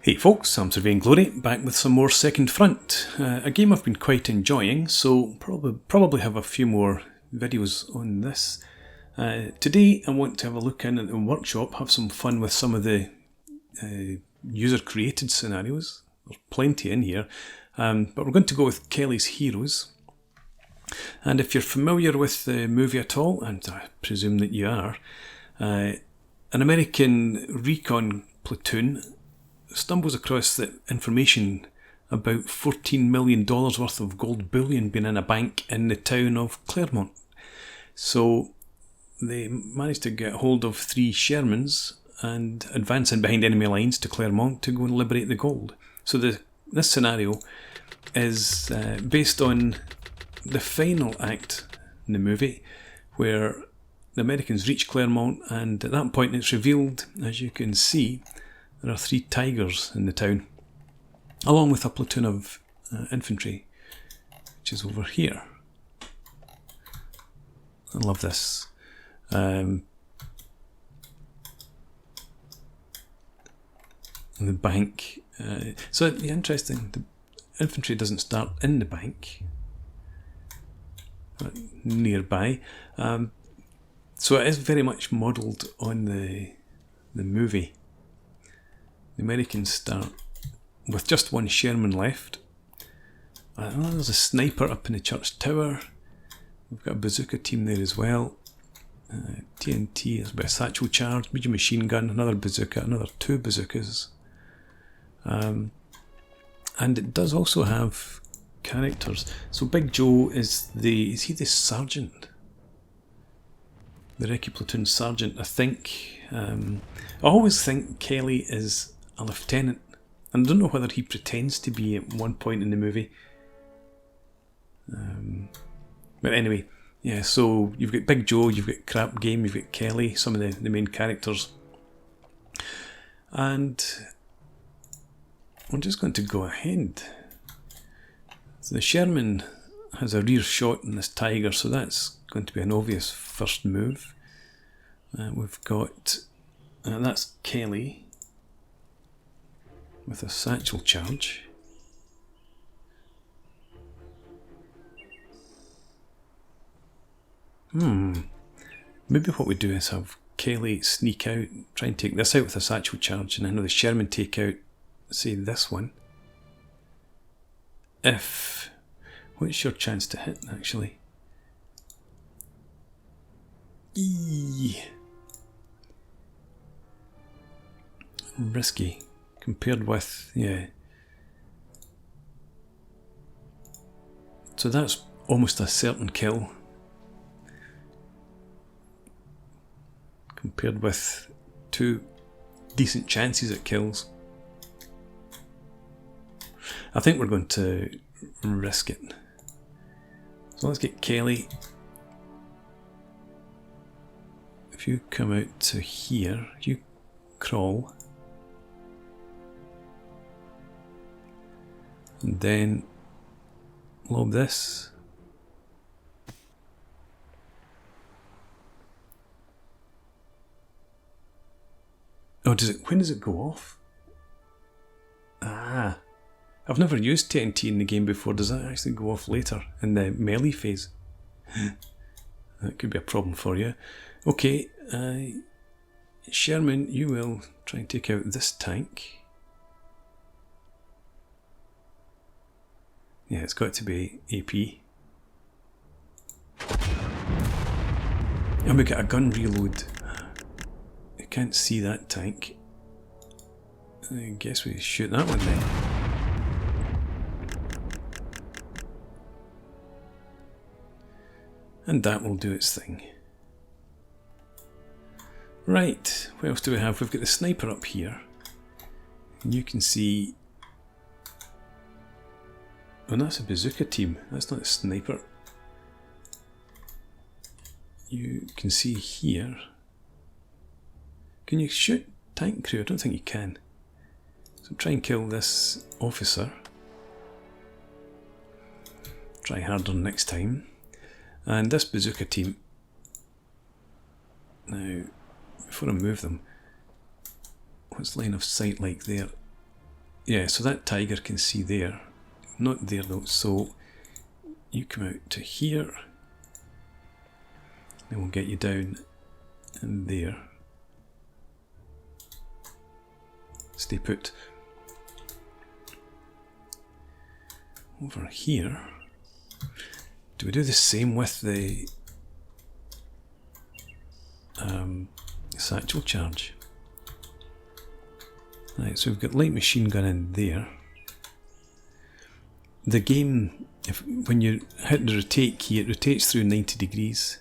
Hey folks, I'm Surveying Glory, back with some more Second Front, a game I've been quite enjoying, so probably have a few more videos on this. Today I want to have a look in at the workshop, have some fun with some of the user-created scenarios. There's plenty in here, but we're going to go with Kelly's Heroes. And if you're familiar with the movie at all, and I presume that you are, an American recon platoon stumbles across the information about $14 million worth of gold bullion being in a bank in the town of Clermont. So they managed to get hold of 3 Shermans and advance in behind enemy lines to Clermont to go and liberate the gold. So this scenario is based on the final act in the movie, where the Americans reach Clermont, and at that point it's revealed, as you can see, there are 3 tigers in the town, along with a platoon of infantry, which is over here. I love this. The bank. So interesting, the infantry doesn't start in the bank, but nearby. So it is very much modelled on the movie. The Americans start with just 1 Sherman left. There's a sniper up in the church tower. We've got a bazooka team there as well. TNT, there's a bit of satchel charge, medium machine gun, another bazooka, another 2 bazookas. And it does also have characters. So Big Joe is he the sergeant? The recce platoon sergeant, I think. I always think Kelly is a lieutenant, and I don't know whether he pretends to be at one point in the movie. But anyway, yeah, so you've got Big Joe, you've got Crap Game, you've got Kelly, some of the main characters. And I'm just going to go ahead. So the Sherman has a rear shot in this tiger, so that's going to be an obvious first move. We've got, that's Kelly with a satchel charge. Maybe what we do is have Kelly sneak out, try and take this out with a satchel charge, and then have the Sherman take out, say, this one. What's your chance to hit, actually? Risky compared with, yeah. So that's almost a certain kill compared with 2 decent chances at kills. I think we're going to risk it. So let's get Kelly. If you come out to here, you crawl, and then lob this. Oh, when does it go off? I've never used TNT in the game before. Does that actually go off later in the melee phase? That could be a problem for you. Okay, Sherman, you will try and take out this tank. Yeah, it's got to be AP. And we got a gun reload. I can't see that tank. I guess we shoot that one then. And that will do its thing. Right, what else do we have? We've got the sniper up here. And you can see... Oh, that's a bazooka team. That's not a sniper. You can see here. Can you shoot tank crew? I don't think you can. So try and kill this officer. Try harder next time. And this bazooka team. Now, before I move them, what's line of sight like there? yeah, so that tiger can see there. Not there though, so you come out to here. Then we'll get you down in there. Stay put. Over here. Do we do the same with the satchel charge? Right, so we've got light machine gun in there. The game, when you hit the rotate key, it rotates through 90 degrees,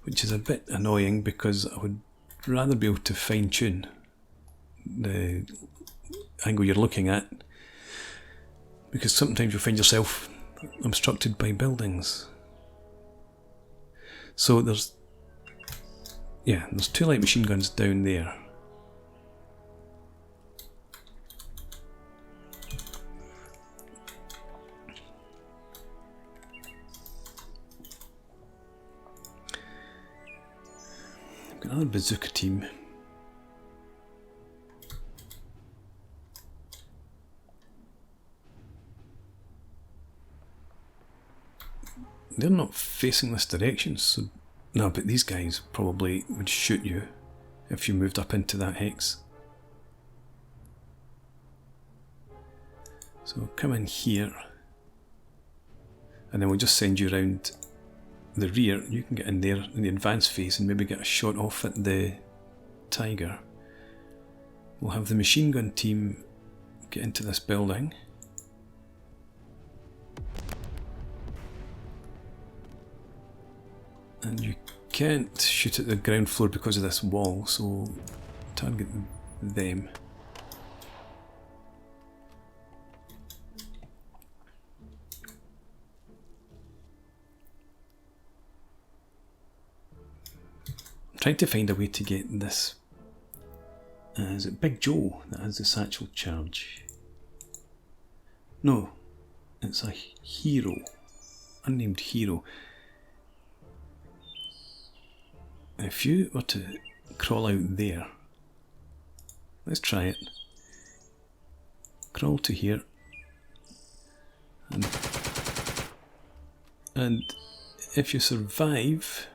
which is a bit annoying because I would rather be able to fine tune the angle you're looking at, because sometimes you'll find yourself obstructed by buildings. So there's two light machine guns down there. I've got another bazooka team. They're not facing this direction, so no, but these guys probably would shoot you if you moved up into that hex. So come in here, and then we'll just send you around the rear. You can get in there in the advanced phase and maybe get a shot off at the tiger. We'll have the machine gun team get into this building. And you can't shoot at the ground floor because of this wall, so target them. I'm trying to find a way to get this. Is it Big Joe that has the satchel charge? No, it's a hero, unnamed hero. If you were to crawl out there, let's try it. Crawl to here, and if you survive,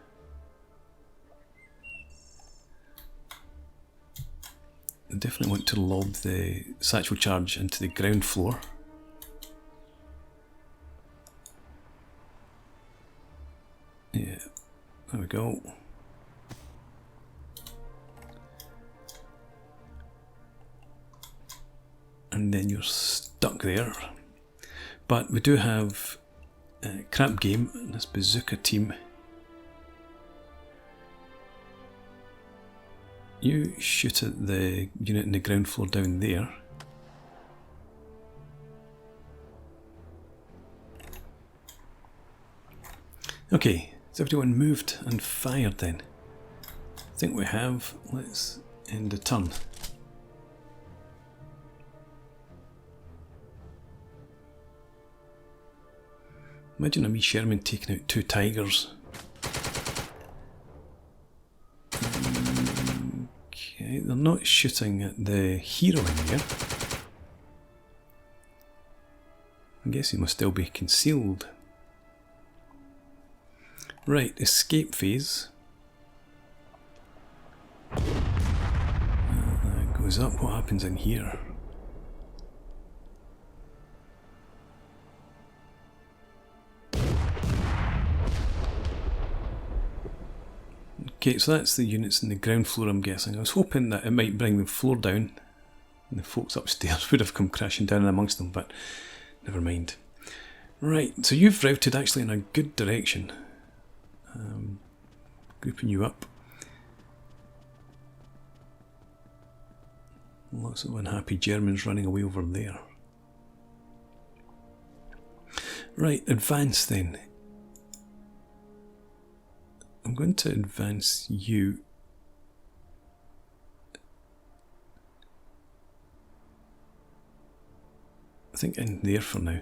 you definitely want to lob the satchel charge into the ground floor. Yeah, there we go. And then you're stuck there. But we do have crap game and this bazooka team. You shoot at the unit in the ground floor down there. Okay, has everyone moved and fired then? I think we have. Let's end the turn. Imagine a wee Sherman taking out two tigers. Okay, they're not shooting at the hero in here. I guess he must still be concealed. Right, escape phase. That goes up. What happens in here? Okay, so that's the units in the ground floor, I'm guessing. I was hoping that it might bring the floor down and the folks upstairs would have come crashing down amongst them, but never mind. Right, so you've routed actually in a good direction. Grouping you up. Lots of unhappy Germans running away over there. Right, advance then. I'm going to advance you. I think in there for now.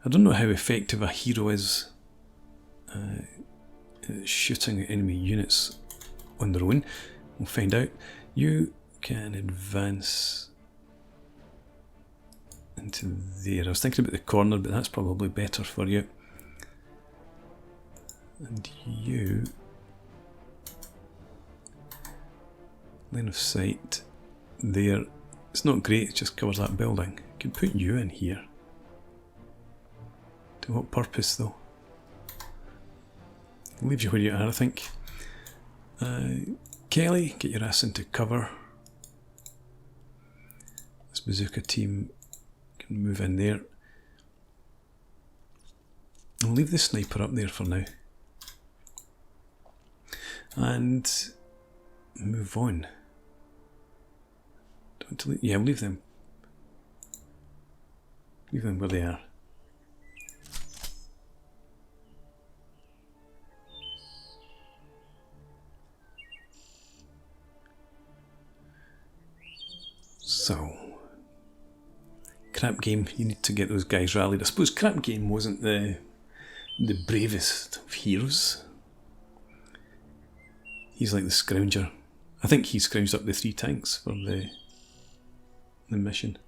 I don't know how effective a hero is shooting at enemy units on their own. We'll find out. You can advance into there. I was thinking about the corner, but that's probably better for you. And you, line of sight there. It's not great, it just covers that building. I can put you in here. To what purpose though? Leave you where you are, I think. Kelly, get your ass into cover. This bazooka team can move in there. I'll leave the sniper up there for now. And move on. Don't delete, yeah, leave them. Leave them where they are. So, crap game, you need to get those guys rallied. I suppose crap game wasn't the bravest of heroes. He's like the scrounger. I think he scrounged up the 3 tanks for the mission.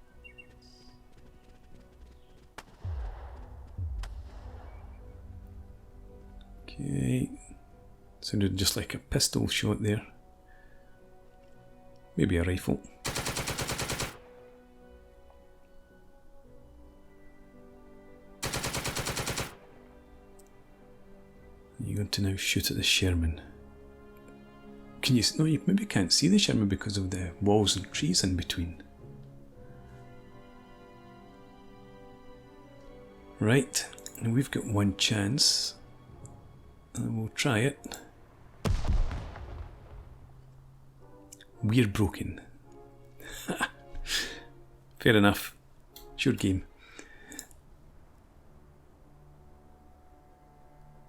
Okay, sounded just like a pistol shot there. Maybe a rifle. You're going to now shoot at the Sherman. Can you? No, you maybe can't see the Sherman because of the walls and trees in between. Right, and we've got one chance, and we'll try it. We're broken. Fair enough. Sure game.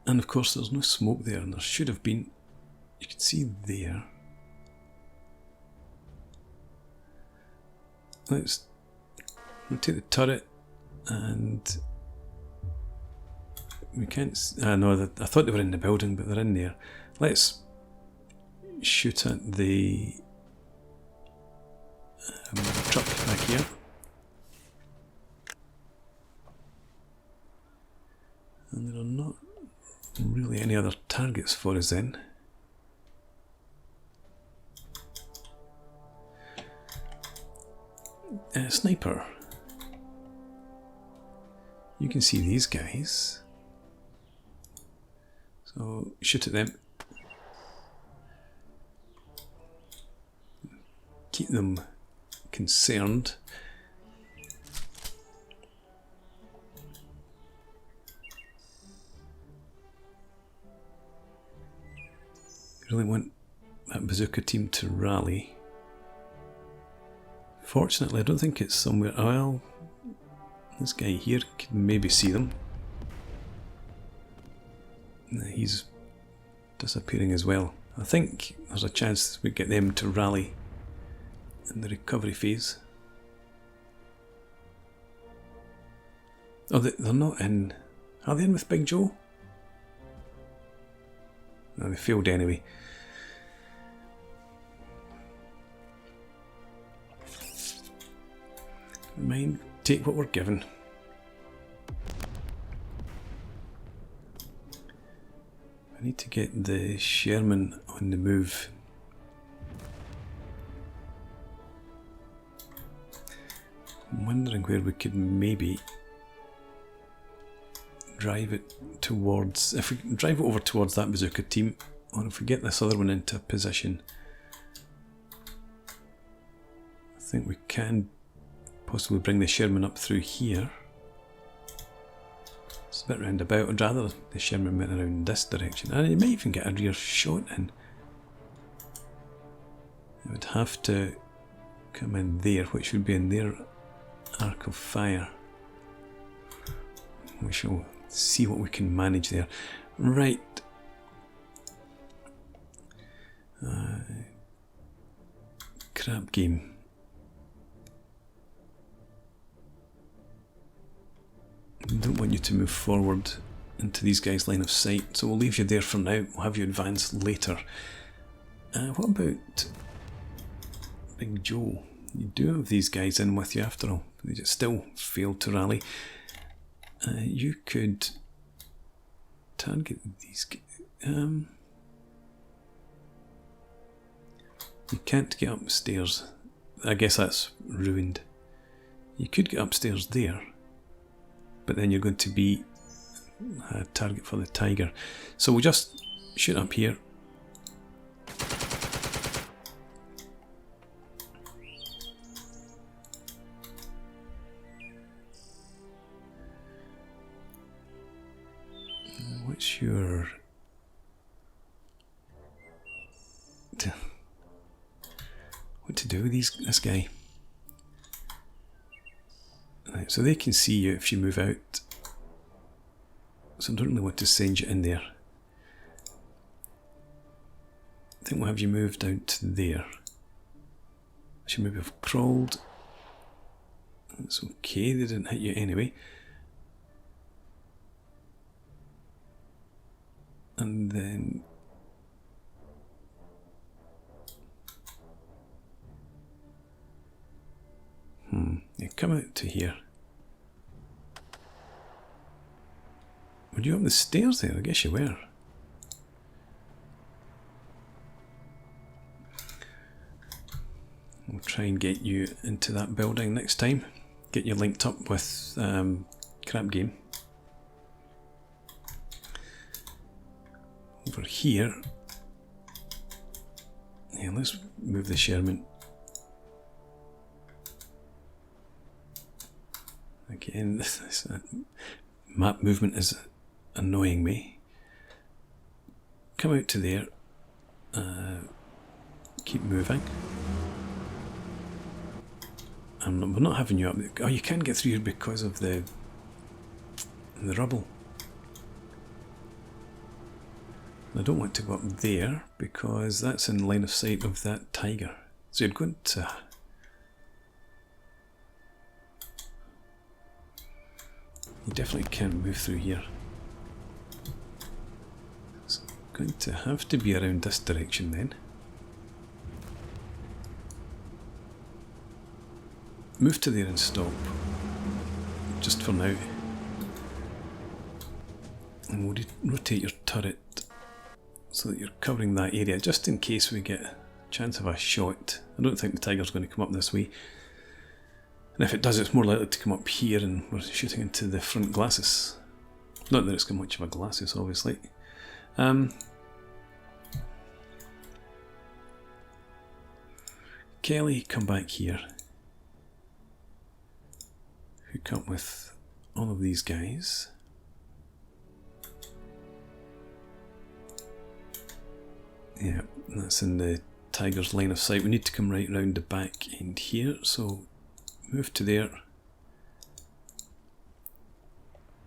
And of course there's no smoke there, and there should have been. You can see there. Let's rotate the turret, and we can't. No, I thought they were in the building, but they're in there. Let's shoot at the truck back here. And there are not really any other targets for us then. Sniper. You can see these guys. So shoot at them. Keep them concerned. Really want that bazooka team to rally. Fortunately, I don't think it's somewhere. Well, this guy here can maybe see them. He's disappearing as well. I think there's a chance we get them to rally in the recovery phase. Oh, they're not in. Are they in with Big Joe? No, they failed anyway. Mind, take what we're given. I need to get the Sherman on the move. I'm wondering where we could maybe drive it towards. If we drive it over towards that bazooka team, or if we get this other one into position, I think we can possibly bring the Sherman up through here. It's a bit roundabout. I'd rather the Sherman went around this direction, and you might even get a rear shot in. It would have to come in there, which would be in their arc of fire. We shall see what we can manage there. Right. Crap game. I don't want you to move forward into these guys' line of sight, so we'll leave you there for now. We'll have you advance later. What about Big Joe? You do have these guys in with you after all. They just still fail to rally. You could target these. You can't get upstairs. I guess that's ruined. You could get upstairs there, but then you're going to be a target for the tiger. So we'll just shoot up here. What's your... what to do with this guy? Right, so they can see you if you move out. So I don't really want to send you in there. I think we'll have you moved out to there. I should maybe have crawled. That's okay, they didn't hit you anyway. And then... yeah, come out to here. Were you up the stairs there? I guess you were. We'll try and get you into that building next time. Get you linked up with Crap Game. Over here. Yeah, let's move the Sherman. Again, this map movement is annoying me. Come out to there. Keep moving. We're not having you up there. Oh, you can't get through here because of the rubble. I don't want to go up there because that's in line of sight of that tiger. So you're going to... you definitely can't move through here. It's going to have to be around this direction then. Move to there and stop. Just for now. And we'll rotate your turret so that you're covering that area, just in case we get a chance of a shot. I don't think the tiger's going to come up this way. And if it does, it's more likely to come up here and we're shooting into the front glasses. Not that it's got much of a glasses, obviously. Kelly, come back here. Hook up with all of these guys. Yeah, that's in the tiger's line of sight. We need to come right round the back end here, so move to there.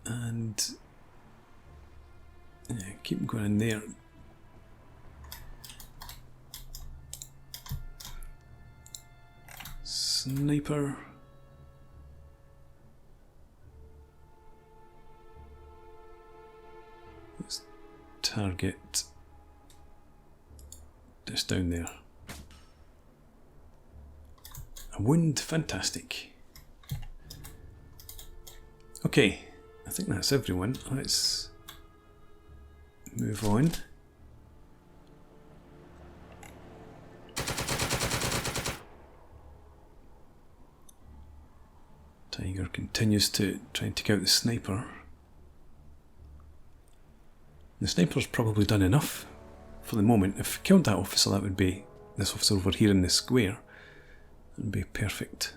And yeah, keep going in there. Sniper. Let's target just down there. A wound, fantastic. Okay, I think that's everyone. Let's move on. Tiger continues to try and take out the sniper. The sniper's probably done enough for the moment. If we killed that officer, that would be this officer over here in the square. That would be perfect.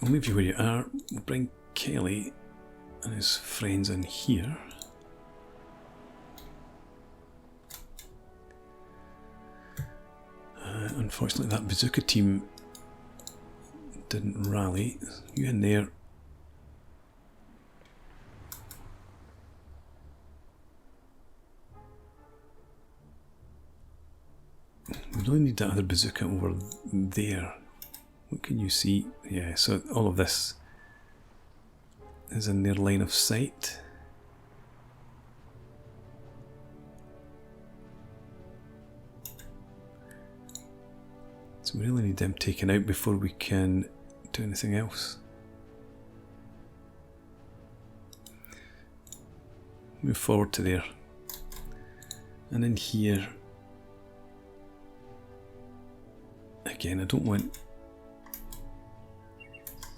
We'll leave you where you are. We'll bring Kelly and his friends in here. Unfortunately, that bazooka team didn't rally. You in there. We really need that other bazooka over there. What can you see? Yeah, so all of this is in their line of sight. So we really need them taken out before we can do anything else. Move forward to there. And in here, again, I don't want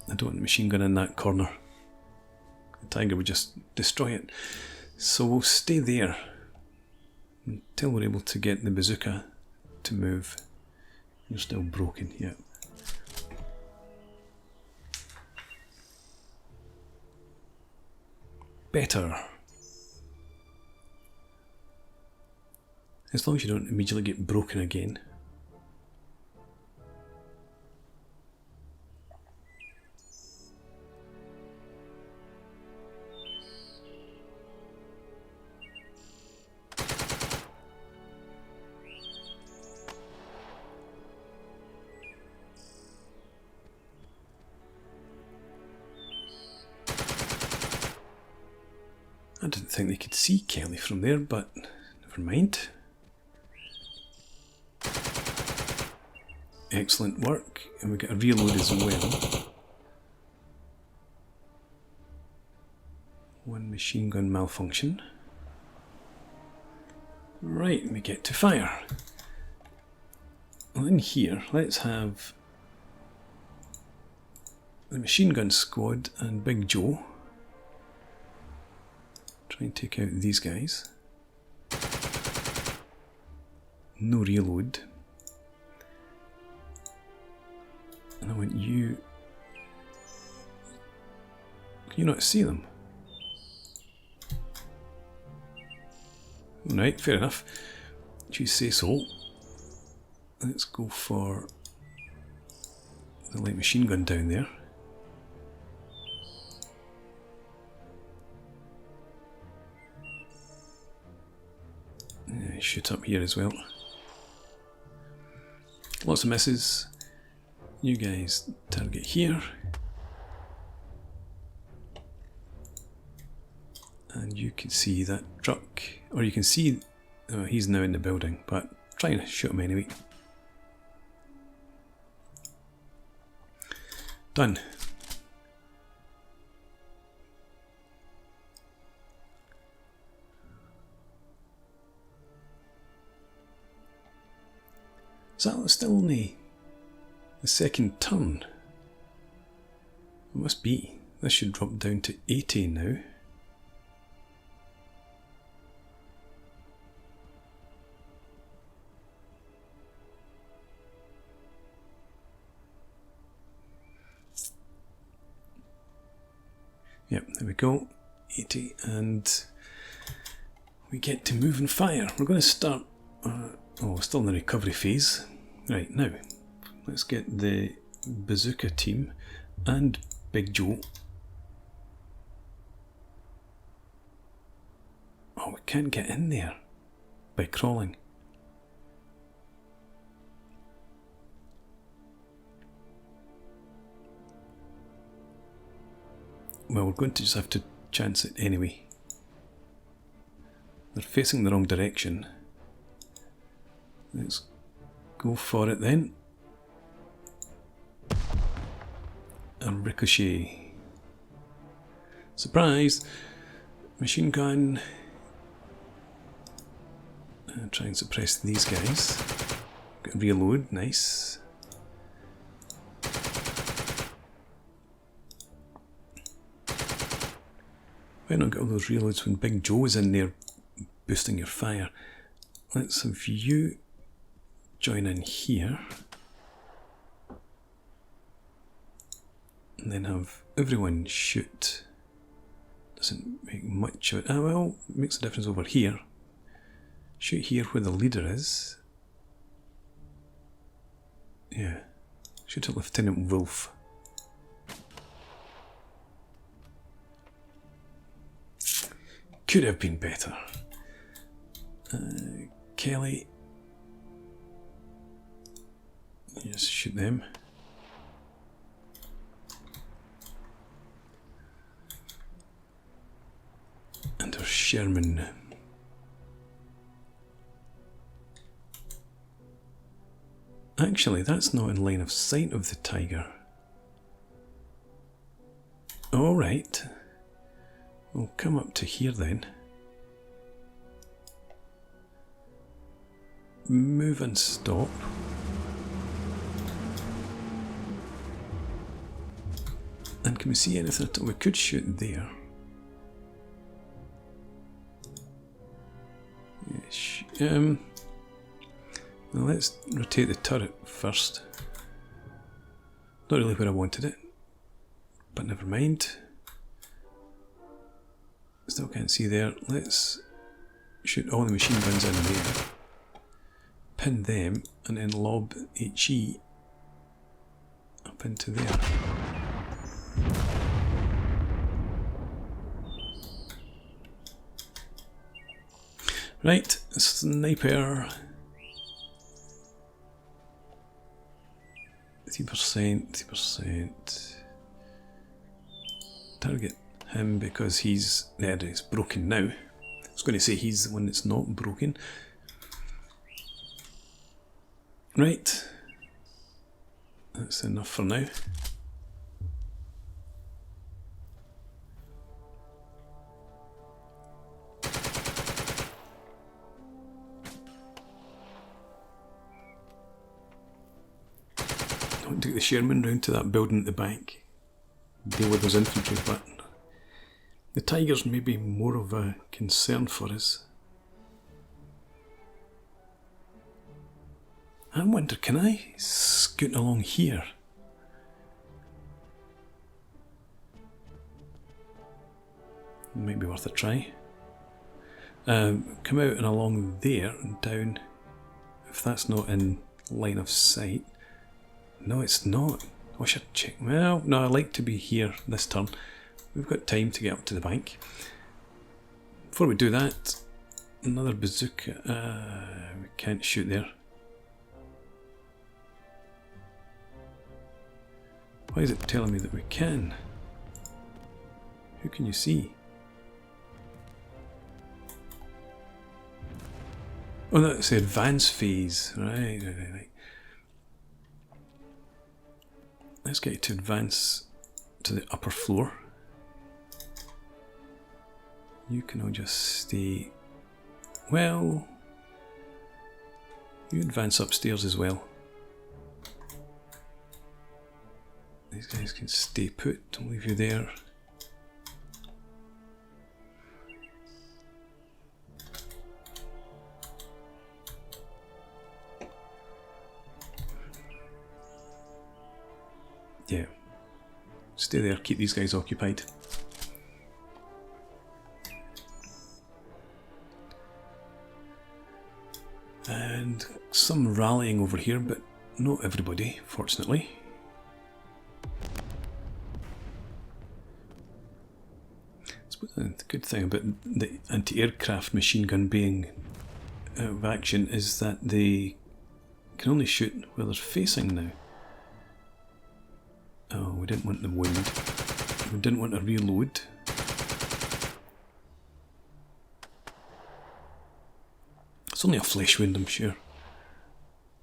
the machine gun in that corner. The tiger would just destroy it. So we'll stay there until we're able to get the bazooka to move. You're still broken, yeah. Better. As long as you don't immediately get broken again. I didn't think they could see Kelly from there, but never mind. Excellent work, and we get a reload as well. One machine gun malfunction. Right, we get to fire. Well, in here, let's have the machine gun squad and Big Joe. Try and take out these guys. No reload. And I want you... Can you not see them? Right, fair enough. You say so. Let's go for the light machine gun down there. Yeah, shoot up here as well. Lots of misses. You guys target here. And you can see that truck, or you can see, oh, he's now in the building, but try and shoot him anyway. Done. Is that still only the second turn? It must be. This should drop down to 80 now. Yep, there we go. 80, and we get to move and fire. We're going to start... we're still in the recovery phase. Right, now, let's get the bazooka team and Big Joe. Oh, we can't get in there by crawling. Well, we're going to just have to chance it anyway. They're facing the wrong direction. Let's go for it then. And ricochet. Surprise! Machine gun. Try and suppress these guys. Reload, nice. Why not get all those reloads when Big Joe is in there boosting your fire? Let's have you join in here. And then have everyone shoot. Doesn't make much of it. Ah, well, makes a difference over here. Shoot here where the leader is. Yeah. Shoot at Lieutenant Wolf. Could have been better. Kelly. Yes, shoot them. And there's Sherman. Actually, that's not in line of sight of the tiger. Alright. We'll come up to here then. Move and stop. And can we see anything at all? We could shoot there. Well, let's rotate the turret first. Not really where I wanted it, but never mind. Still can't see there. Let's shoot all the machine guns in there. Pin them and then lob HE up into there. Right, sniper. 3%, 3%. Target him because he's broken now. I was going to say he's the one that's not broken. Right, that's enough for now. I'll take the Sherman round to that building at the back, deal with those infantry, but the tigers may be more of a concern for us. I wonder, can I scoot along here? Might be worth a try. Come out and along there and down, if that's not in line of sight. No, it's not. I should check. Well, no, I like to be here this turn. We've got time to get up to the bank. Before we do that, another bazooka. We can't shoot there. Why is it telling me that we can? Who can you see? Oh, that's the advance phase. Right. Let's get you to advance to the upper floor. You can all just stay. Well, you advance upstairs as well. These guys can stay put. I'll leave you there. Yeah. Stay there, keep these guys occupied. And some rallying over here, but not everybody, fortunately. I suppose the good thing about the anti-aircraft machine gun being out of action is that they can only shoot where they're facing now. Oh, we didn't want the wind. We didn't want to reload. It's only a flesh wound, I'm sure.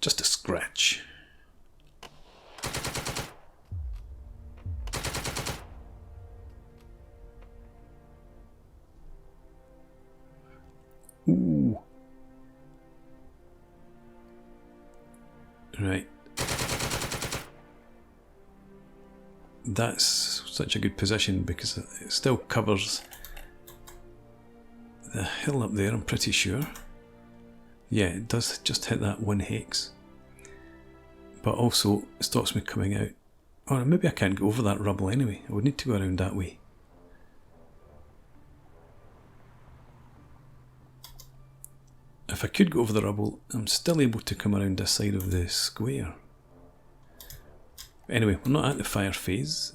Just a scratch. Ooh. Right. That's such a good position because it still covers the hill up there, I'm pretty sure. Yeah, it does just hit that one hex. But also, it stops me coming out. Or maybe I can't go over that rubble anyway. I would need to go around that way. If I could go over the rubble, I'm still able to come around this side of the square. Anyway, we're not at the fire phase,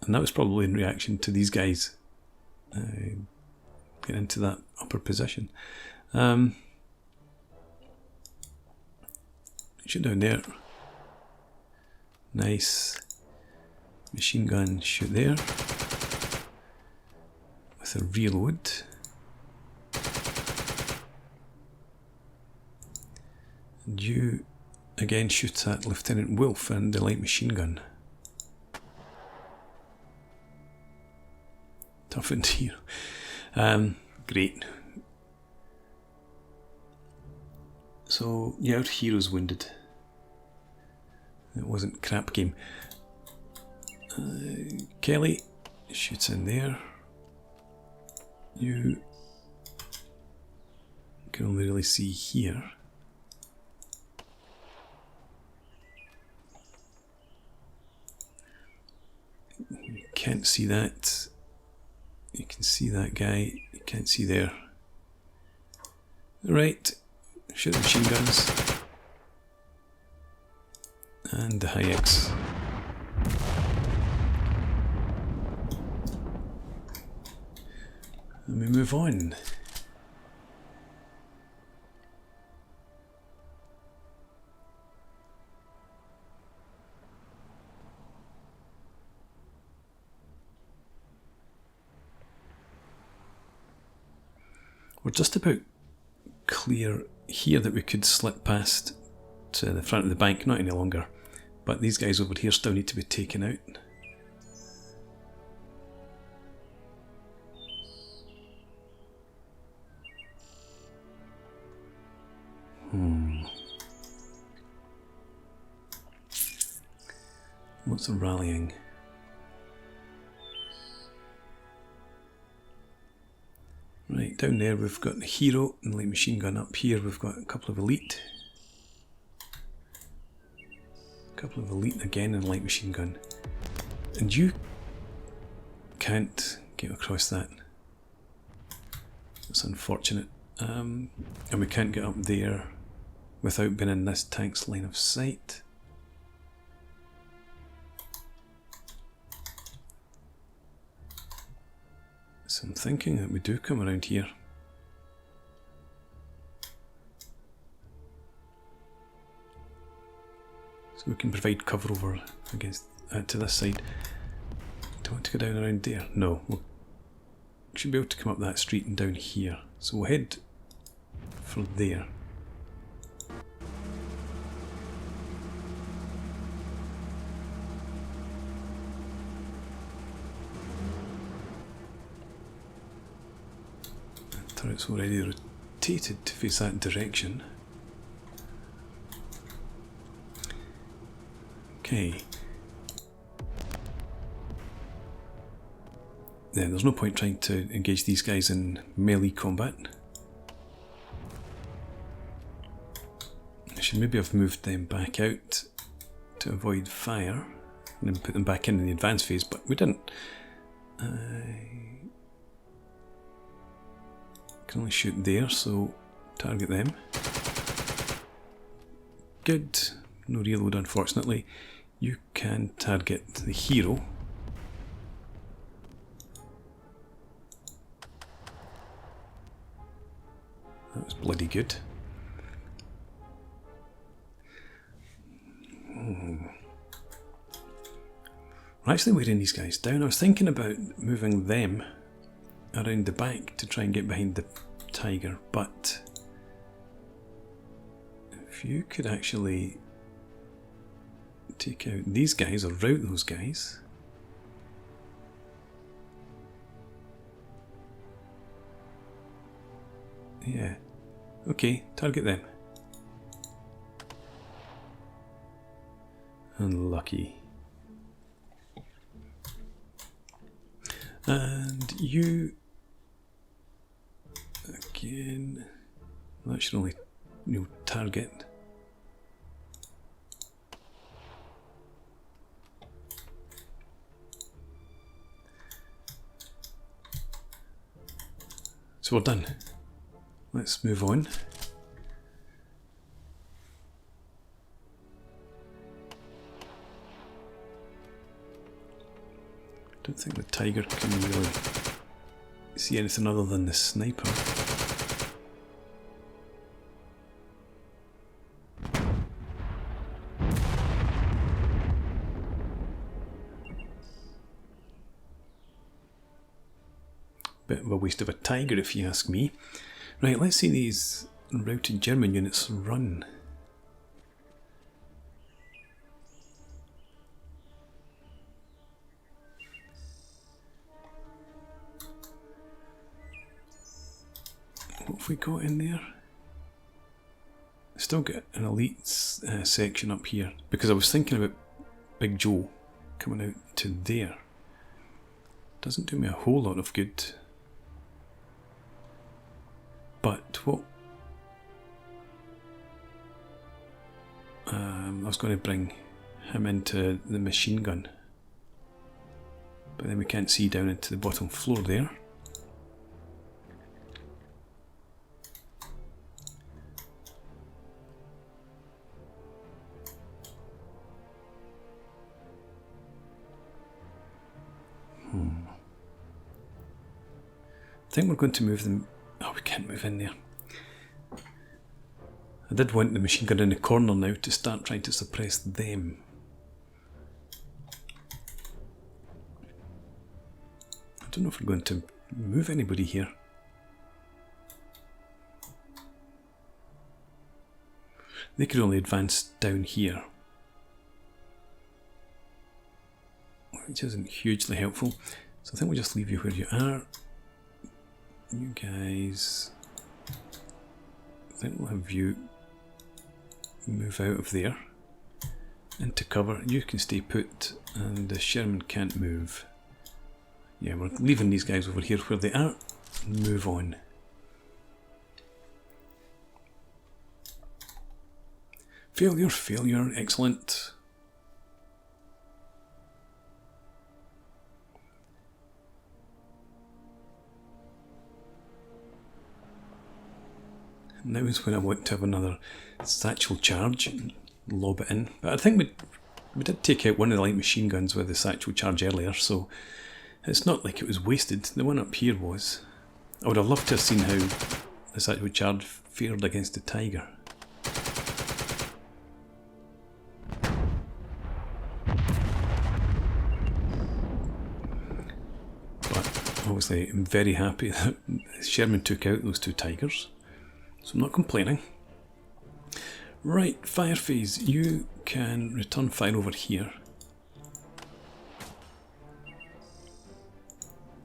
and that was probably in reaction to these guys getting into that upper position. Shoot down there. Nice. Machine gun, shoot there. With a reload. And you again shoot at Lieutenant Wolf and the light machine gun. Toughened hero. Great. So, yeah, our hero's wounded. It wasn't crap game. Kelly shoots in there. You can only really see here. You can't see that. You can see that guy. You can't see there. Right. Shoot the machine guns. And the hex. And we move on. We're just about clear here that we could slip past to the front of the bank, not any longer. But these guys over here still need to be taken out. What's the rallying? Right, down there we've got the hero and light machine gun. Up here we've got a couple of elite. A couple of elite again and light machine gun. And you can't get across that. That's unfortunate. And we can't get up there without being in this tank's line of sight. So I'm thinking that we do come around here. So we can provide cover over against to this side. Do I want to go down around there? No. We should be able to come up that street and down here. So we'll head for there. Turret's already rotated to face that direction. Okay. Then there's no point trying to engage these guys in melee combat. I should maybe have moved them back out to avoid fire and then put them back in the advance phase, but we didn't. Can only shoot there, so target them. Good. No reload, unfortunately. You can target the hero. That was bloody good. We're actually wearing these guys down. I was thinking about moving them around the back to try and get behind the tiger, but if you could actually take out these guys or rout those guys. Yeah. Okay, target them. Unlucky. And you again, that should only target. So we're done. Let's move on. I don't think the tiger can really see anything other than the sniper. Bit of a waste of a tiger if you ask me. Right, let's see these routed German units run. have we got in there? Still got an elite section up here, because I was thinking about Big Joe coming out to there. Doesn't do me a whole lot of good. But what I was going to bring him into the machine gun, but then we can't see down into the bottom floor there. I think we're going to move them. Oh, we can't move in there. I did want the machine gun in the corner now to start trying to suppress them. I don't know if we're going to move anybody here. They could only advance down here, which isn't hugely helpful. So I think we'll just leave you where you are. You guys, I think we'll have you move out of there into cover. You can stay put, and the Sherman can't move. Yeah, we're leaving these guys over here where they are. Move on. Failure, failure, excellent. Now is when I want to have another satchel charge and lob it in. But I think we did take out one of the light machine guns with the satchel charge earlier, so it's not like it was wasted. The one up here was. I would have loved to have seen how the satchel charge fared against the Tiger. But obviously I'm very happy that Sherman took out those two Tigers. So I'm not complaining. Right, fire phase. You can return fire over here.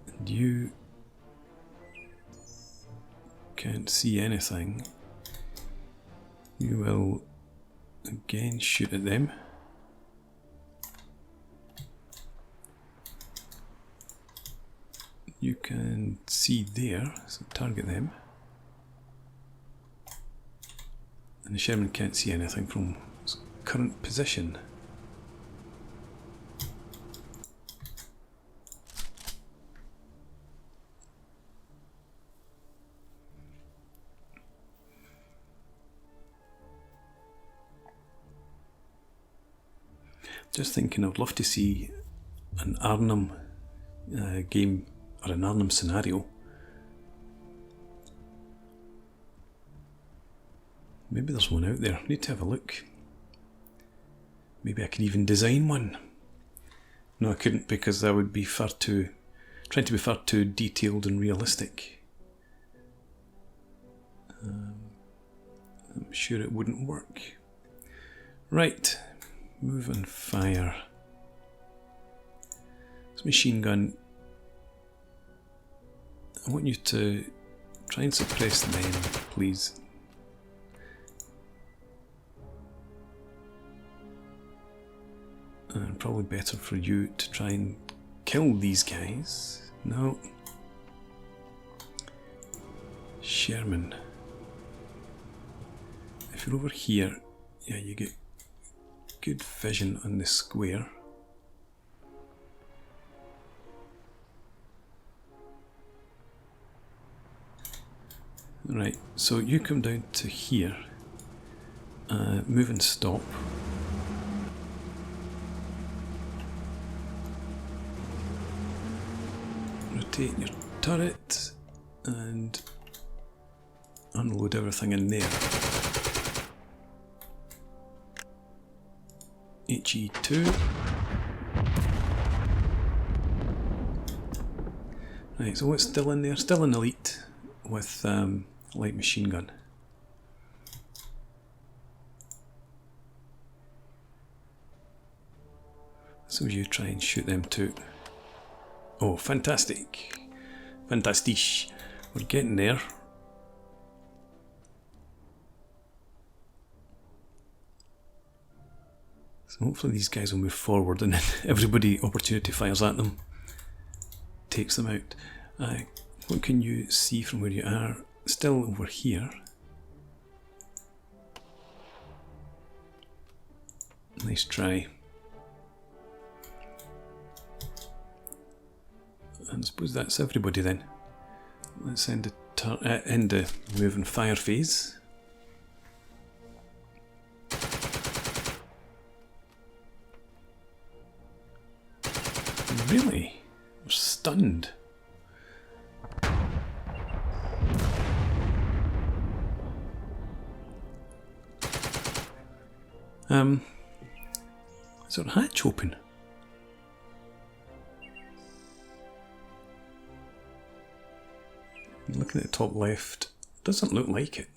And you can't see anything. You will again shoot at them. You can see there, so target them. And the Sherman can't see anything from its current position. Just thinking, I'd love to see an Arnhem game or an Arnhem scenario. Maybe there's one out there. Need to have a look. Maybe I could even design one. No, I couldn't, because that would be trying to be far too detailed and realistic. I'm sure it wouldn't work. Right, move and fire. This machine gun, I want you to try and suppress them, please. And probably better for you to try and kill these guys. No. Sherman. If you're over here, yeah, you get good vision on the square. Right, so you come down to here. Move and stop. Rotate your turret and unload everything in there. HE2. Right, so what's still in there? Still an elite with light machine gun. So you try and shoot them too. Oh, fantastic. Fantastisch. We're getting there. So hopefully these guys will move forward and then everybody opportunity fires at them, takes them out. What can you see from where you are? Still over here. Nice try. And I suppose that's everybody then. Let's end the move and fire phase. Really? We're stunned. Is our hatch open? Looking at the top left, doesn't look like it.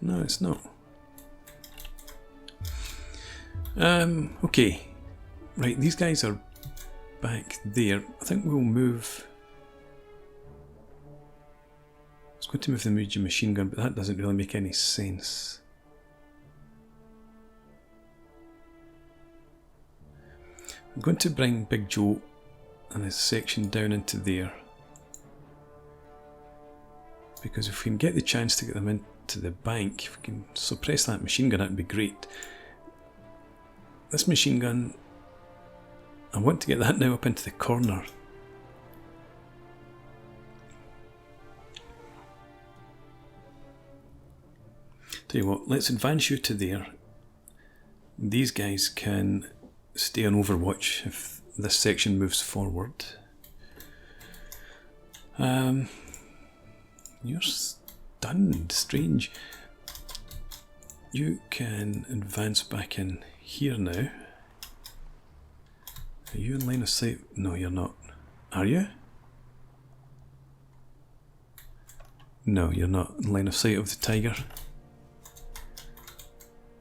No, it's not. Okay. Right, these guys are back there. I think we'll move... I was going to move the medium machine gun, but that doesn't really make any sense. I'm going to bring Big Joe and his section down into there, because if we can get the chance to get them into the bank, if we can suppress that machine gun, that would be great. This machine gun, I want to get that now up into the corner. Tell you what, let's advance you to there. These guys can stay on overwatch if this section moves forward. You're stunned, strange. You can advance back in here now. Are you in line of sight? No, you're not. Are you? No, you're not in line of sight of the tiger.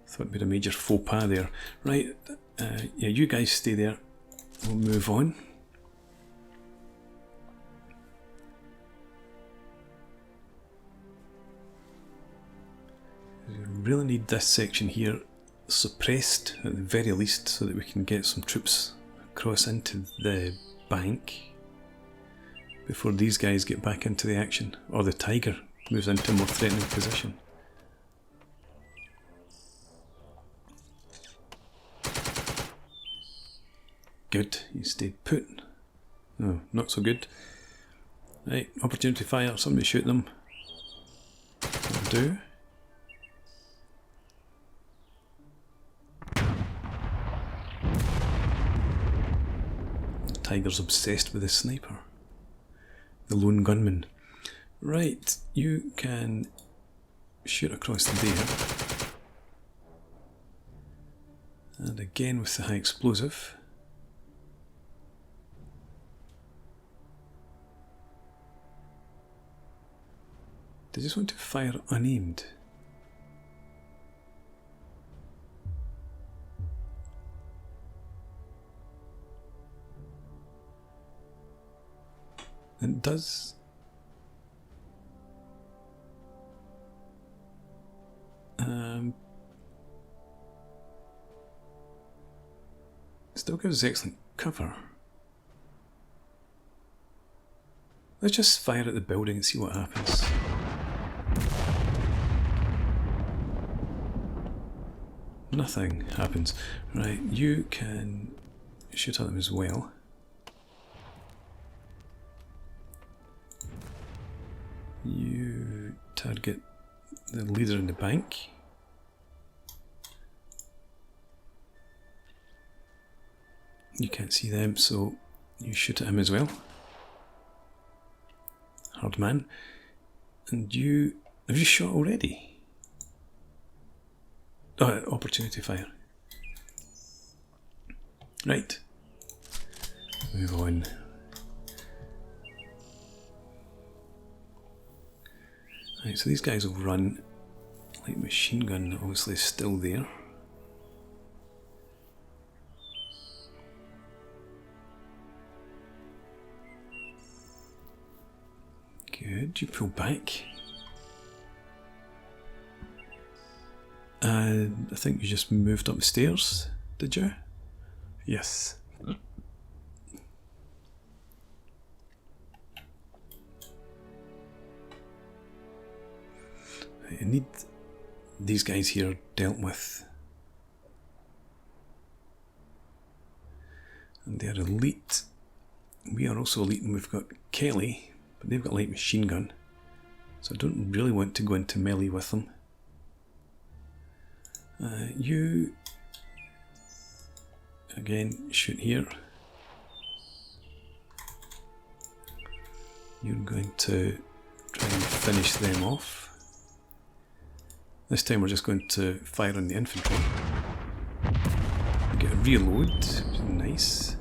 Thought it'd be a major faux pas there. Right, yeah, you guys stay there. We'll move on. We really need this section here suppressed at the very least, so that we can get some troops across into the bank before these guys get back into the action, or the tiger moves into a more threatening position. Good, you stayed put. No, not so good. Right, opportunity fire, somebody shoot them. That'll do. The tiger's obsessed with his sniper. The lone gunman. Right, you can shoot across there. And again with the high explosive. They just want to fire unaimed. And it does. Still gives us excellent cover. Let's just fire at the building and see what happens. Nothing happens. Right, you can shoot at them as well. You target the leader in the bank. You can't see them, so you shoot at him as well. Hard man. And you... have you shot already? Oh, opportunity fire. Right. Move on. Right, so these guys will run. Light machine gun obviously is still there. Good, you pull back. I think you just moved up the stairs, did you? Yes. I need these guys here dealt with. And they're elite. We are also elite, and we've got Kelly, but they've got light machine gun. So I don't really want to go into melee with them. You, again, shoot here. You're going to try and finish them off. This time we're just going to fire on the infantry. Get a reload, which is nice.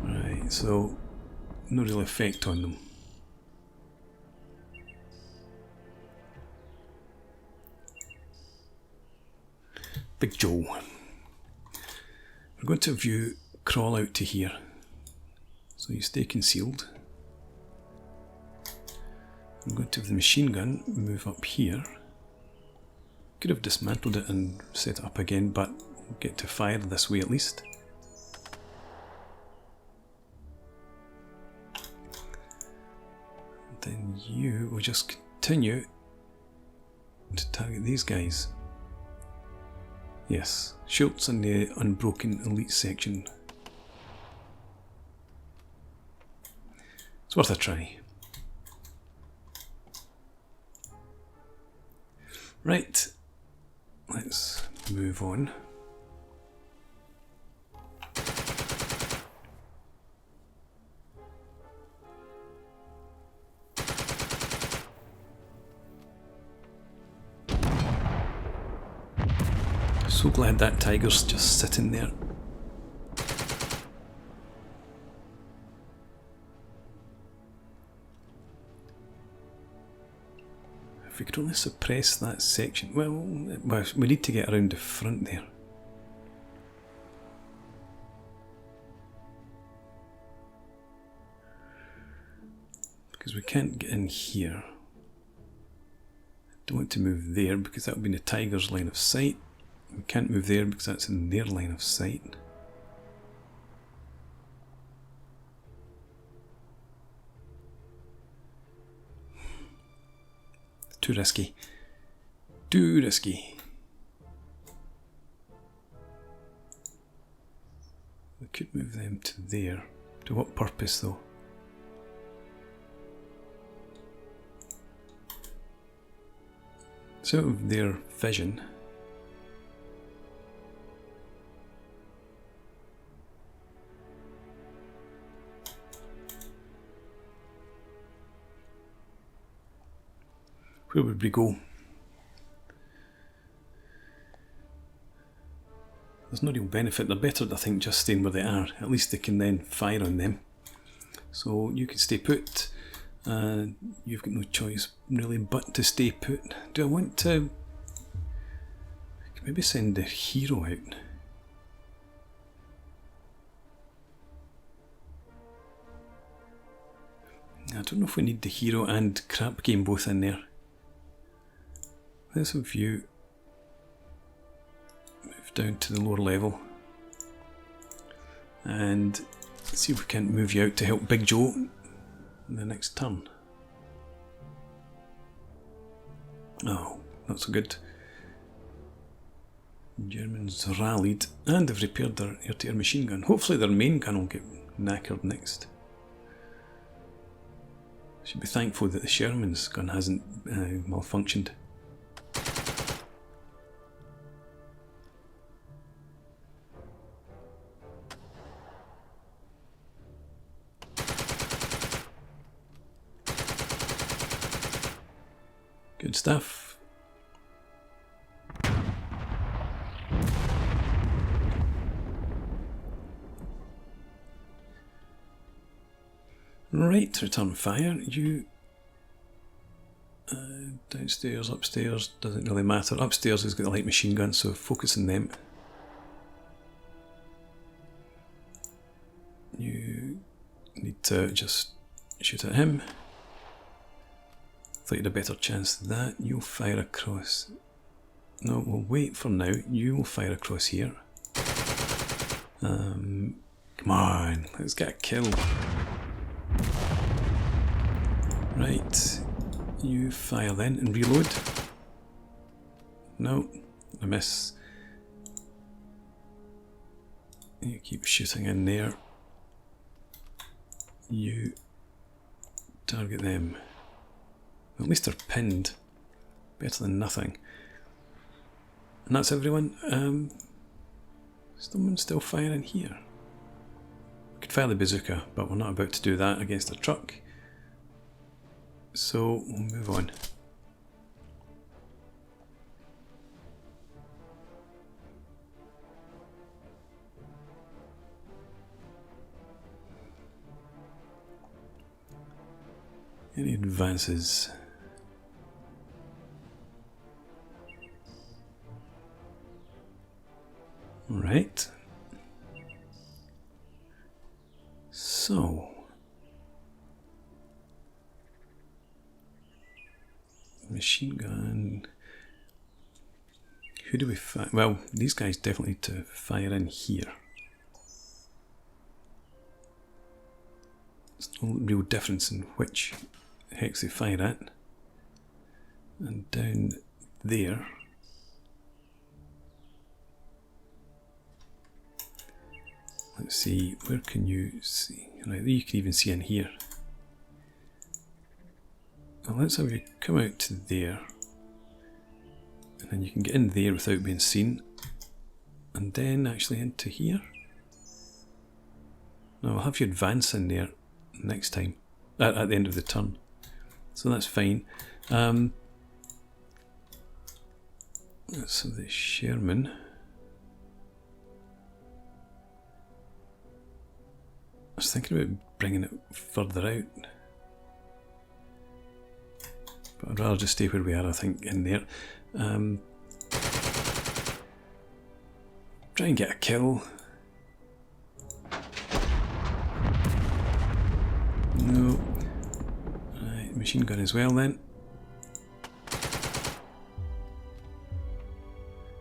Right, so no real effect on them. Big Joe. We're going to view crawl out to here. So you stay concealed. I'm going to have the machine gun move up here. Could have dismantled it and set it up again, but we'll get to fire this way at least. And then you will just continue to target these guys. Yes, Schultz in the unbroken elite section. It's worth a try. Right, let's move on. So glad that tiger's just sitting there. If we could only suppress that section. Well, we need to get around the front there. Because we can't get in here. Don't want to move there because that would be in the tiger's line of sight. We can't move there because that's in their line of sight. Too risky. Too risky. We could move them to there. To what purpose though? It's out of their vision. Where would we go? There's no real benefit. They're better, I think, just staying where they are. At least they can then fire on them. So you can stay put. You've got no choice really but to stay put. Do I want to maybe send the hero out? I don't know if we need the hero and crap game both in there. Let's have you move down to the lower level and see if we can move you out to help Big Joe in the next turn. Oh, not so good. Germans rallied and have repaired their air-to-air machine gun. Hopefully their main gun will get knackered next. Should be thankful that the Sherman's gun hasn't malfunctioned. Good stuff. Right, return fire. You downstairs, upstairs, doesn't really matter. Upstairs has got a light machine gun, so focus on them. You need to just shoot at him. thought you had a better chance than that. You'll fire across. No, we'll wait for now. You will fire across here. Come on, let's get a kill. Right, you fire then and reload. No, I miss. You keep shooting in there. You target them. At least they're pinned. Better than nothing. And that's everyone. Someone's still firing here. We could fire the bazooka, but we're not about to do that against a truck. So we'll move on. Any advances? Right. So machine gun. Who do we fire? Well, these guys definitely need to fire in here. There's no real difference in which hex they fire at. And down there. Let's see, where can you see? Right, you can even see in here. Well, let's have you come out to there. And then you can get in there without being seen. And then actually into here. No, I'll have you advance in there next time. At the end of the turn. So that's fine. So the Sherman. I was thinking about bringing it further out, but I'd rather just stay where we are, I think, in there. Try and get a kill. No. Right, machine gun as well then.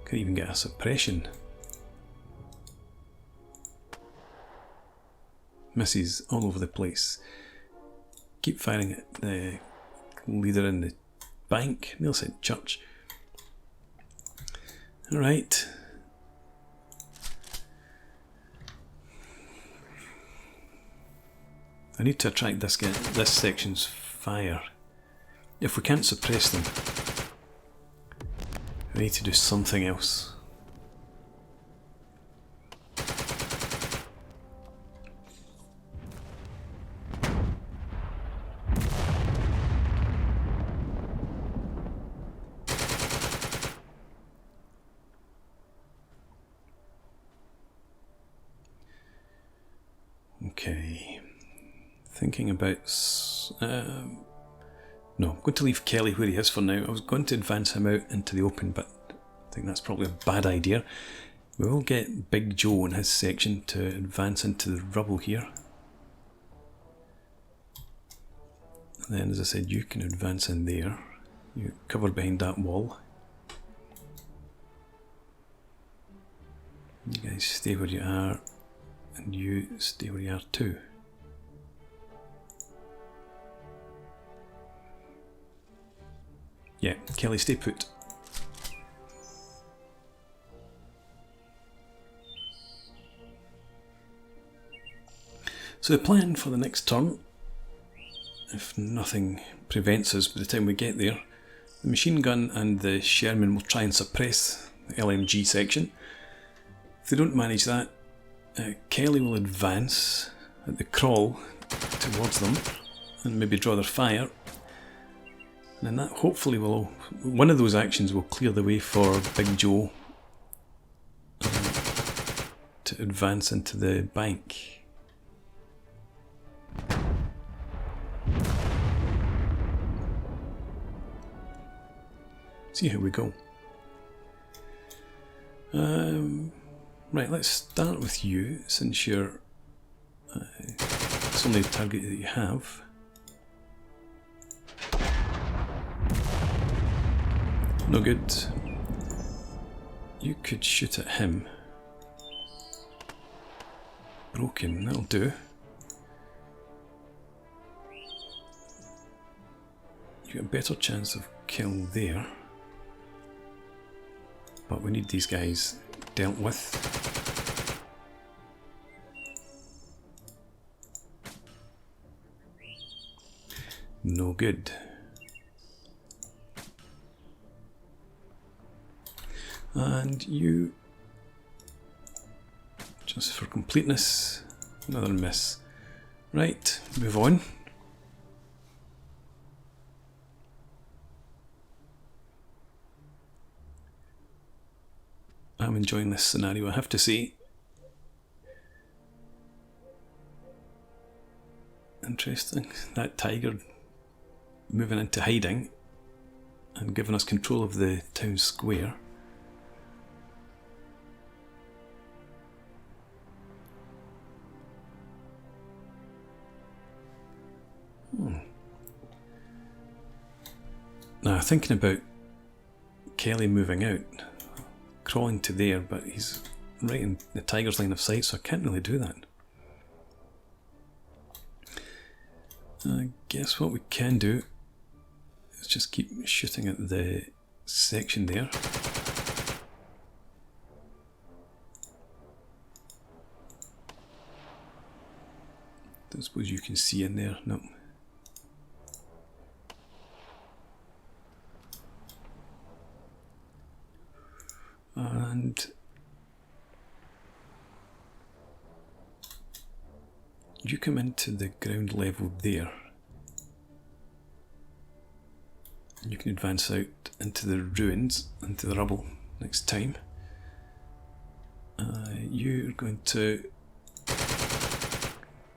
Can't even get a suppression. Misses all over the place. Keep firing at the leader in the bank. Neil said church. Alright. I need to attract this section's fire. If we can't suppress them, we need to do something else. Okay, thinking about, no, I'm going to leave Kelly where he is for now. I was going to advance him out into the open, but I think that's probably a bad idea. We will get Big Joe in his section to advance into the rubble here. And then, as I said, you can advance in there. You cover behind that wall. You guys stay where you are. And you stay where you are too. Yeah, Kelly, stay put. So the plan for the next turn, if nothing prevents us by the time we get there, the machine gun and the Sherman will try and suppress the LMG section. If they don't manage that, Kelly will advance at the crawl towards them and maybe draw their fire, and then that hopefully will, one of those actions will clear the way for Big Joe to advance into the bank. See how we go. Right, let's start with you, since you're it's only a target that you have. No good. You could shoot at him. Broken, that'll do. You get a better chance of kill there. But we need these guys dealt with. No good. And you, just for completeness, another miss. Right, move on. I'm enjoying this scenario, I have to say. Interesting. That tiger moving into hiding and giving us control of the town square. Now, thinking about Kelly moving out, crawling to there, but he's right in the tiger's line of sight, so I can't really do that. I guess what we can do is just keep shooting at the section there. Don't suppose you can see in there, no. And you come into the ground level there. You can advance out into the ruins, into the rubble next time. You're going to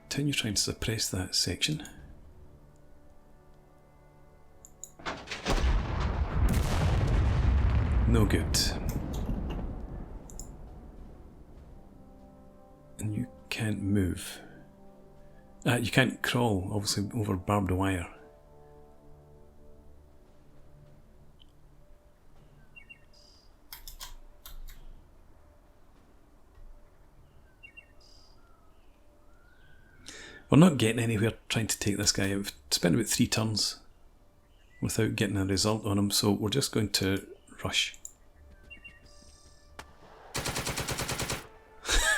continue trying to suppress that section. No good. And you can't move. You can't crawl, obviously, over barbed wire. We're not getting anywhere trying to take this guy out. We've spent about 3 turns without getting a result on him, so we're just going to rush.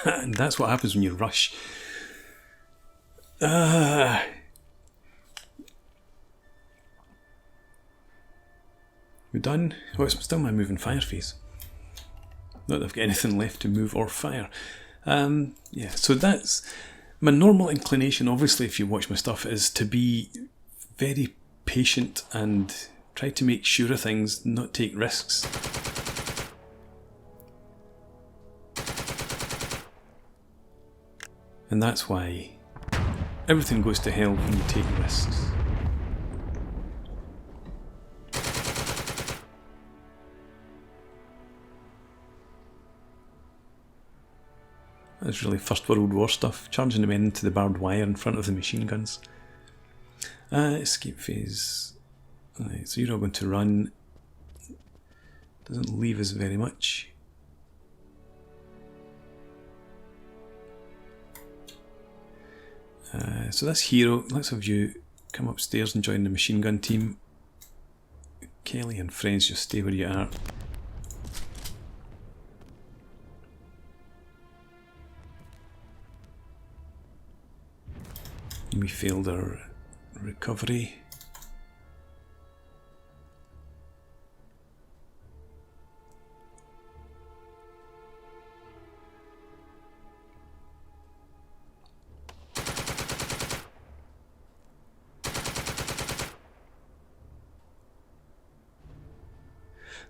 And that's what happens when you rush. We're done. Oh, it's still my moving fire phase. Not that I've got anything left to move or fire. Yeah, so that's my normal inclination, obviously, if you watch my stuff, is to be very patient and try to make sure of things, not take risks. And that's why everything goes to hell when you take risks. That's really First World War stuff, charging the men into the barbed wire in front of the machine guns. Escape phase. Right, so you're all going to run. Doesn't leave us very much. So this hero, let's have you come upstairs and join the machine gun team. Kelly and friends, just stay where you are. We failed our recovery.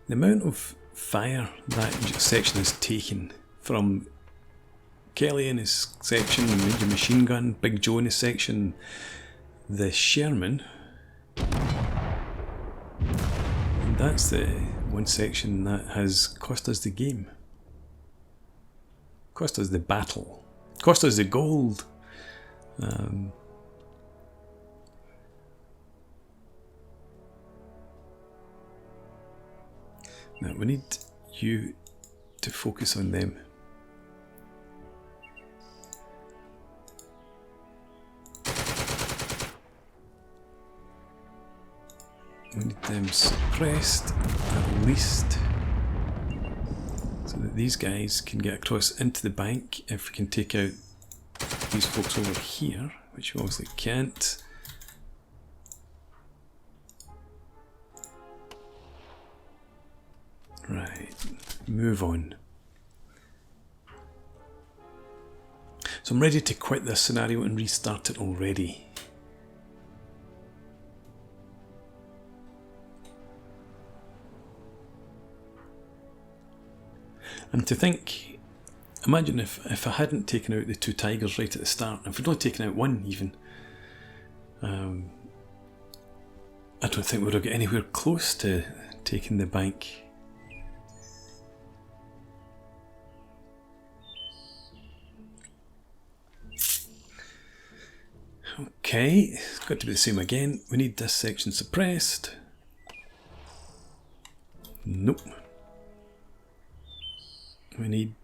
The amount of fire that section has taken from Kelly in his section, the Major Machine Gun, Big Joe in his section, the Sherman. And that's the one section that has cost us the game. Cost us the battle. Cost us the gold. Now we need you to focus on them. We need them suppressed at least, so that these guys can get across into the bank. If we can take out these folks over here, which we obviously can't. Right, move on. So I'm ready to quit this scenario and restart it already. And to think, imagine if I hadn't taken out the two tigers right at the start, if we'd only taken out one even, I don't think we would have got anywhere close to taking the bank. Okay, it's got to be the same again. We need this section suppressed. Nope. We need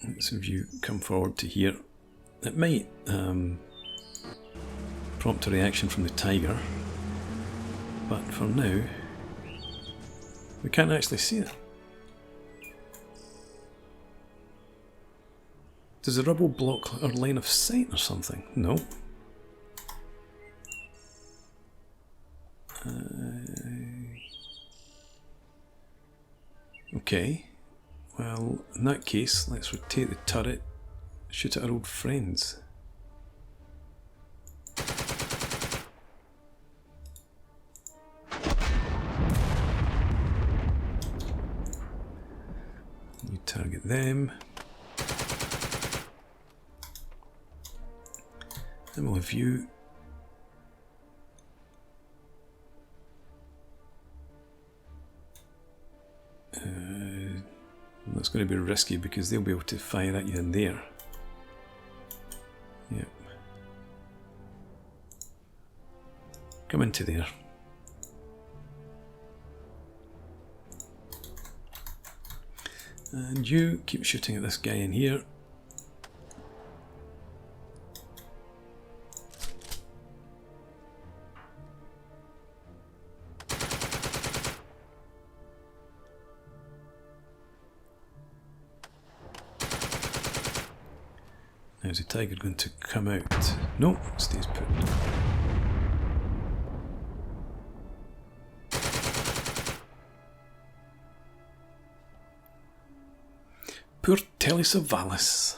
let's have you come forward to here. It might prompt a reaction from the tiger, but for now we can't actually see it. Does the rubble block our line of sight or something? No. Okay. Well, in that case, let's rotate the turret, shoot at our old friends. You target them. Then we'll have you. That's going to be risky because they'll be able to fire at you in there. Yep. Come into there. And you keep shooting at this guy in here. How's the tiger going to come out? No, stays put. Poor Telesavalis.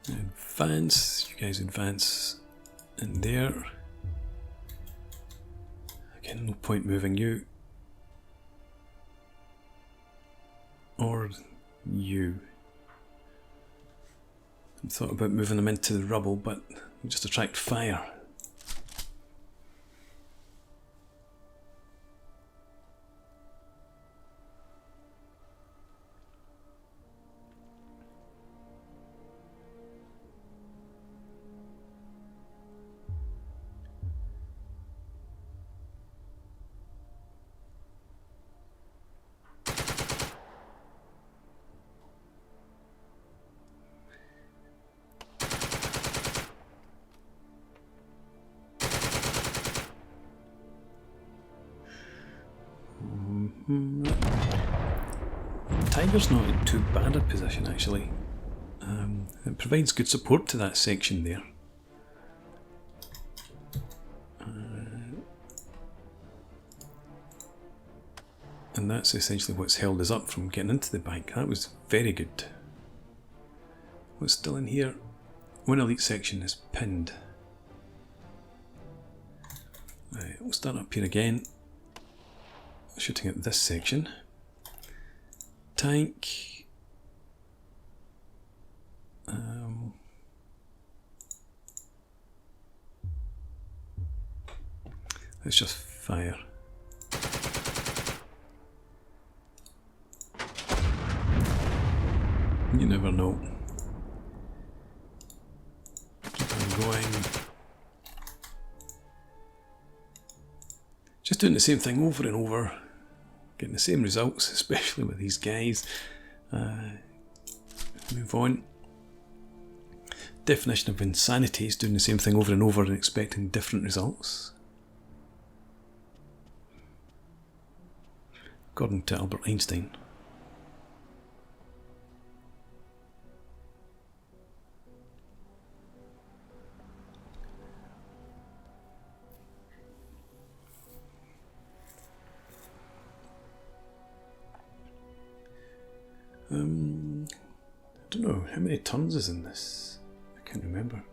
Advance, you guys advance in there. Again, no point moving you. Or you. I thought about moving them into the rubble, but we just attract fire. Tiger's not in too bad a position actually. It provides good support to that section there. And that's essentially what's held us up from getting into the bank. That was very good. What's still in here? One elite section is pinned. Right, we'll start up here again. Shooting at this section. Tank. Let's just fire. You never know. Keep on going. Just doing the same thing over and over. Getting the same results, especially with these guys. Move on. Definition of insanity is doing the same thing over and over and expecting different results. According to Albert Einstein. I don't know, how many turns is in this? I can't remember.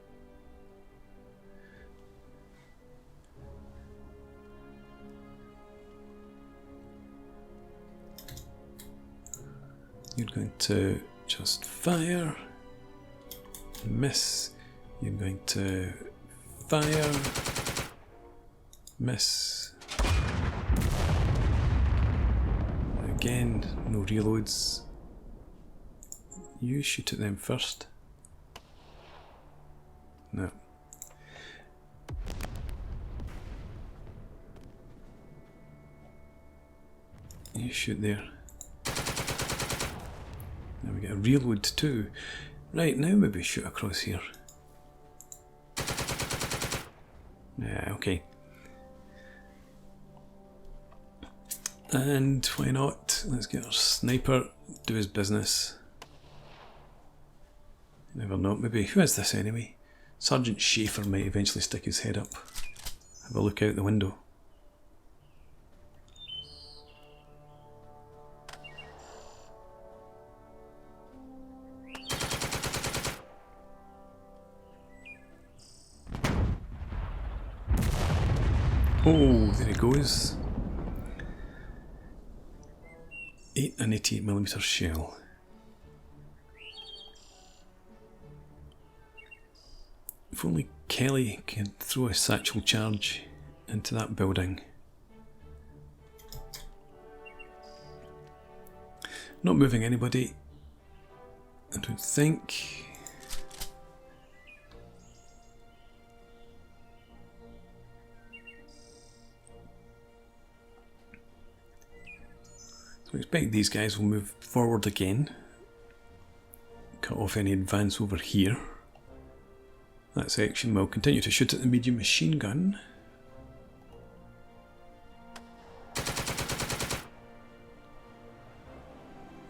You're going to just fire, miss. You're going to fire, miss. Again, no reloads. You shoot at them first. No. You shoot there. Now we get a reload too. Right, now maybe shoot across here. Yeah, okay. And why not? Let's get our sniper, do his business. You never know. Maybe, who is this anyway? Sergeant Schaefer might eventually stick his head up. Have a look out the window. Oh, there he goes. An 88mm shell. If only Kelly could throw a satchel charge into that building. Not moving anybody, I don't think. So I expect these guys will move forward again. Cut off any advance over here. That section will continue to shoot at the medium machine gun.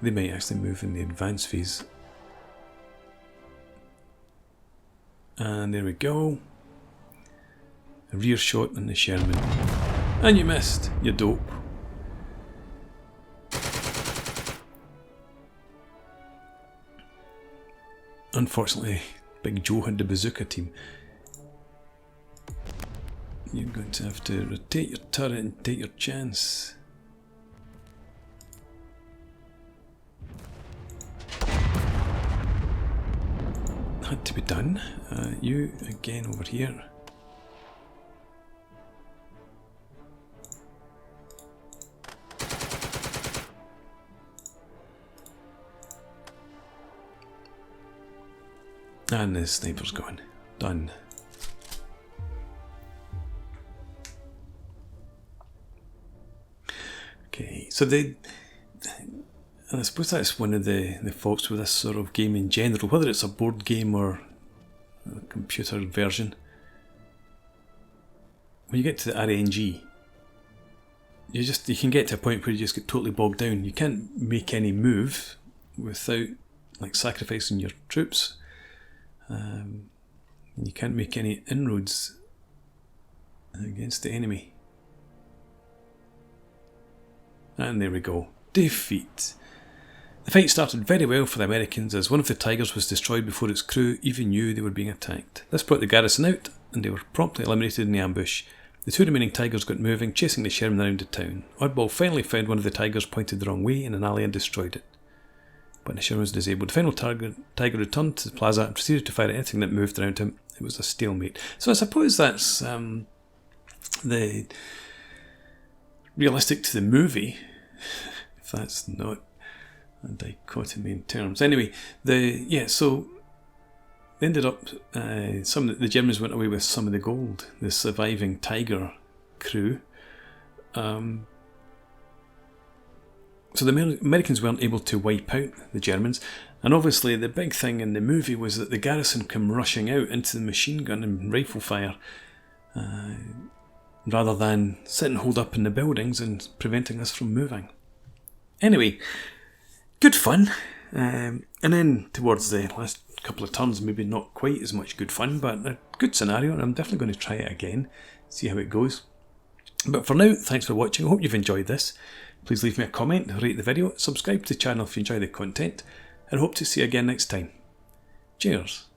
They might actually move in the advance phase. And there we go. A rear shot on the Sherman. And you missed, you dope. Unfortunately, Big Joe had the bazooka team. You're going to have to rotate your turret and take your chance. Had to be done. You again over here. And the sniper's gone. Done. Okay, so and I suppose that's one of the faults with this sort of game in general, whether it's a board game or a computer version. When you get to the RNG, you can get to a point where you just get totally bogged down. You can't make any move without like sacrificing your troops. You can't make any inroads against the enemy. And there we go. Defeat. The fight started very well for the Americans as one of the Tigers was destroyed before its crew even knew they were being attacked. This brought the garrison out and they were promptly eliminated in the ambush. The two remaining Tigers got moving, chasing the Sherman around the town. Oddball finally found one of the Tigers pointed the wrong way in an alley and destroyed it. But the Sherman was disabled. The final Tiger returned to the plaza and proceeded to fire at anything that moved around him. It was a stalemate. So I suppose that's the realistic to the movie, if that's not a dichotomy in terms. Anyway, so they ended up, the Germans went away with some of the gold, the surviving Tiger crew. So the Americans weren't able to wipe out the Germans, and obviously the big thing in the movie was that the garrison come rushing out into the machine gun and rifle fire, rather than sitting holed up in the buildings and preventing us from moving. Anyway, good fun, and then towards the last couple of turns, maybe not quite as much good fun, but a good scenario, and I'm definitely going to try it again, see how it goes. But for now, thanks for watching. I hope you've enjoyed this. Please leave me a comment, rate the video, subscribe to the channel if you enjoy the content, and I hope to see you again next time. Cheers.